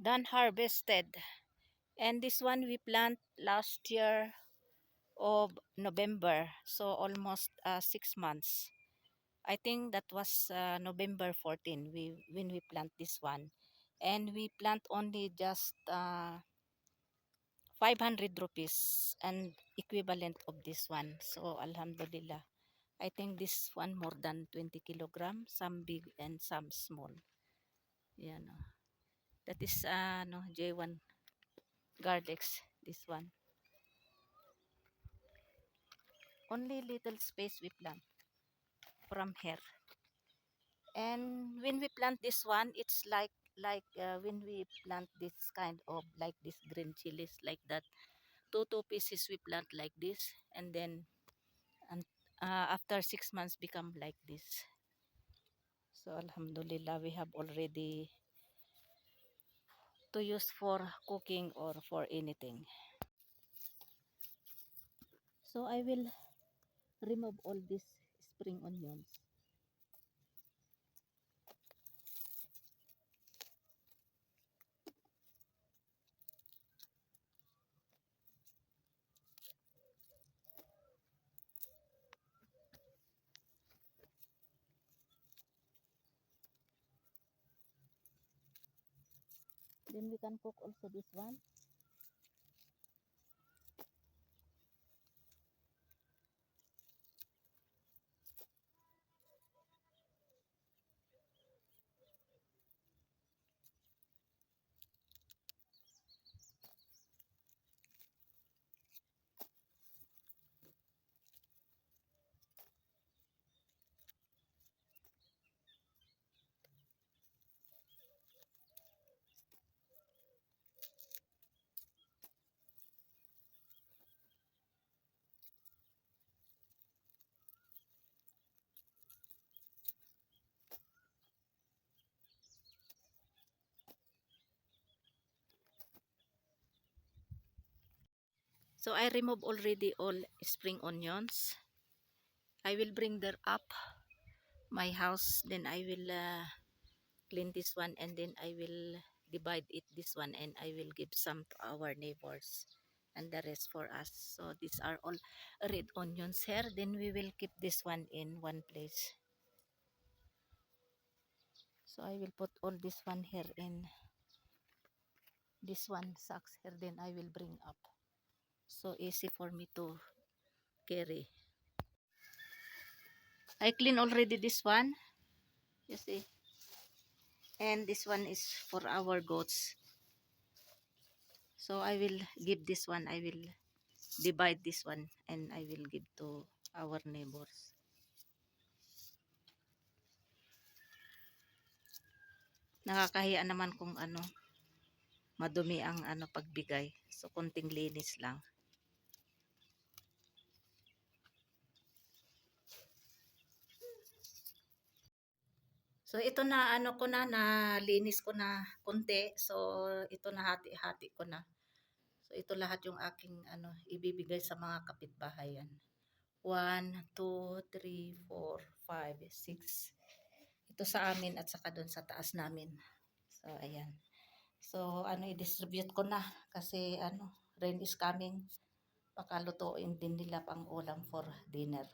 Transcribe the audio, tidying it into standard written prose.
done harvested. And this one we plant last year of November, so almost 6 months. I think that was November 14 when we plant this one. And we plant only just 500 rupees and equivalent of this one. So Alhamdulillah. I think this one more than 20 kilogram, some big and some small. Yan. That is no, J1 Gardex, this one. Only little space we plant from here. And when we plant this one, it's like when we plant this kind of like this green chilies like that. Two pieces we plant like this, and then and after 6 months become like this. So Alhamdulillah, we have already to use for cooking or for anything. So I will remove all these spring onions. Then we can cook also this one. So I remove already all spring onions. I will bring them up my house. Then I will clean this one, and then I will divide it this one, and I will give some to our neighbors and the rest for us. So these are all red onions here. Then we will keep this one in one place. So I will put all this one here in this one sacks here. Then I will bring up. So easy for me to carry. I clean already this one. You see. And this one is for our goats. So I will give this one. I will divide this one and I will give to our neighbors. Nakakahiya naman kung ano, madumi ang ano pagbigay. So konting linis lang. So ito na ano ko na, linis ko na konti. So ito na hati-hati ko na. So ito lahat yung aking ano ibibigay sa mga kapitbahayan. 1, 2, 3, 4, 5, 6. Ito sa amin at saka doon sa taas namin. So ayan. So ano i-distribute ko na kasi ano rain is coming. Baka lutuin din nila pang ulam for dinner.